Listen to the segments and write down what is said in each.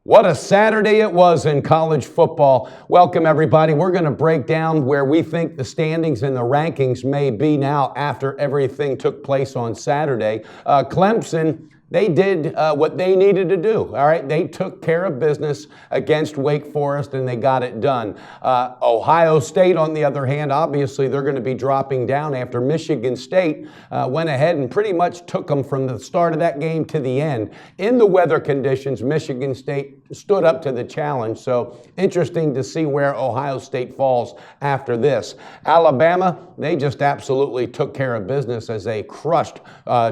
What a Saturday it was in college football. Welcome, everybody. We're going to break down where we think the standings and the rankings may be now after everything took place on Saturday. Clemson, they did what they needed to do, all right? They took care of business against Wake Forest, and they got it done. Ohio State, on the other hand, obviously they're going to be dropping down after Michigan State went ahead and pretty much took them from the start of that game to the end. In the weather conditions, Michigan State stood up to the challenge, so interesting to see where Ohio State falls after this. Alabama, they just absolutely took care of business as they crushed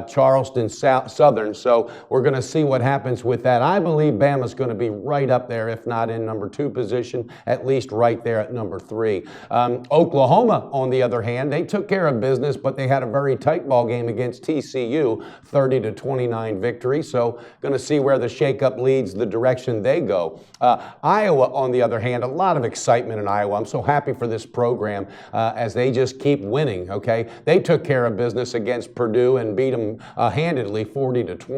Charleston Southern. So we're going to see what happens with that. I believe Bama's going to be right up there, if not in number 2 position, at least right there at number 3. Oklahoma, on the other hand, they took care of business, but they had a very tight ball game against TCU, 30-29 victory. So going to see where the shakeup leads, the direction they go. Iowa, on the other hand, a lot of excitement in Iowa. I'm so happy for this program as they just keep winning, okay? They took care of business against Purdue and beat them handedly, 40-20.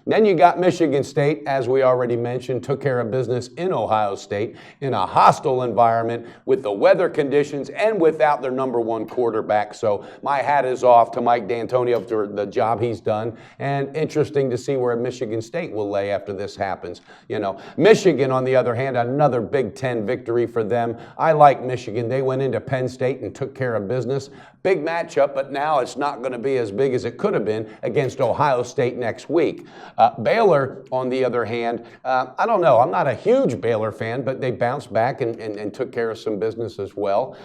Then you got Michigan State, as we already mentioned, took care of business in Ohio State in a hostile environment with the weather conditions and without their number 1 quarterback. So my hat is off to Mike D'Antonio for the job he's done, and interesting to see where Michigan State will lay after this happens. You know, Michigan, on the other hand, another Big Ten victory for them. I like Michigan. They went into Penn State and took care of business. Big matchup, but now it's not going to be as big as it could have been against Ohio State next week. Baylor, on the other hand, I don't know. I'm not a huge Baylor fan, but they bounced back and took care of some business as well.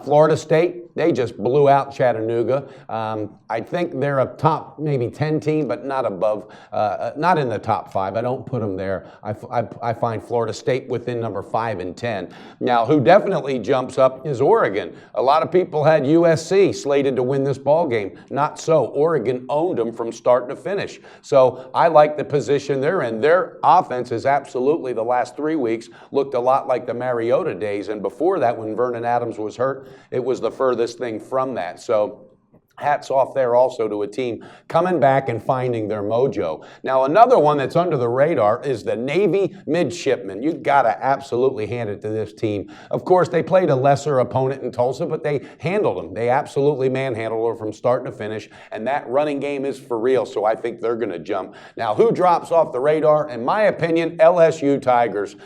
Florida State, they just blew out Chattanooga. I think they're a top maybe 10 team, but not above, not in the top 5. I don't put them there. I find Florida State within number 5 and 10. Now, who definitely jumps up is Oregon. A lot of people had USC slated to win this ball game. Not so. Oregon owned them from start to finish. So I like the position they're in. Their offense is absolutely, the last 3 weeks, looked a lot like the Mariota days. And before that, when Vernon Adams was hurt, it was the furthest thing from that. So hats off there also to a team coming back and finding their mojo. Now, another one that's under the radar is the Navy Midshipmen. You've got to absolutely hand it to this team. Of course, they played a lesser opponent in Tulsa, but they handled them. They absolutely manhandled them from start to finish, and that running game is for real, so I think they're going to jump. Now, who drops off the radar? In my opinion, LSU Tigers.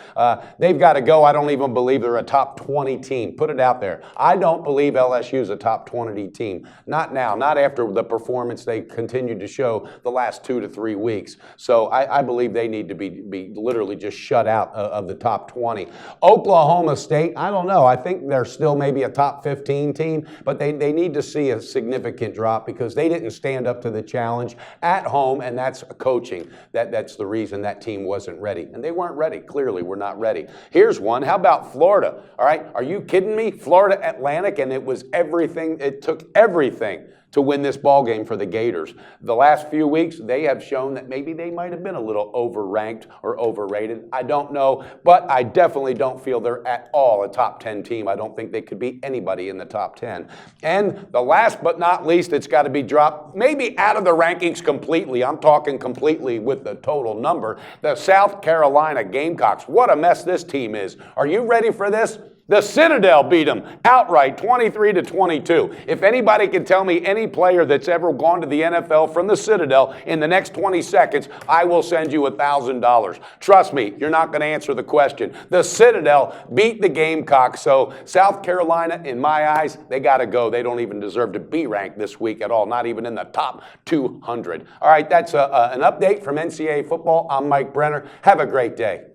They've got to go. I don't even believe they're a top 20 team. Put it out there. I don't believe LSU is a top 20 team. Not now. Not after the performance they continued to show the last 2 to 3 weeks. So I believe they need to be literally just shut out of the top 20. Oklahoma State, I don't know. I think they're still maybe a top 15 team, but they need to see a significant drop because they didn't stand up to the challenge at home, and that's coaching. That's the reason that team wasn't ready. And they weren't ready. Clearly, we're not ready. Here's one. How about Florida? All right. Are you kidding me? Florida Atlantic, and it was everything. It took everything to win this ball game for the Gators. The last few weeks, they have shown that maybe they might have been a little overranked or overrated. I don't know, but I definitely don't feel they're at all a top 10 team. I don't think they could beat anybody in the top 10. And the last but not least, it's got to be dropped maybe out of the rankings completely. I'm talking completely with the total number. The South Carolina Gamecocks. What a mess this team is. Are you ready for this? The Citadel beat them outright, 23-22. If anybody can tell me any player that's ever gone to the NFL from the Citadel in the next 20 seconds, I will send you $1,000. Trust me, you're not going to answer the question. The Citadel beat the Gamecocks. So South Carolina, in my eyes, they got to go. They don't even deserve to be ranked this week at all, not even in the top 200. All right, that's an update from NCAA football. I'm Mike Brenner. Have a great day.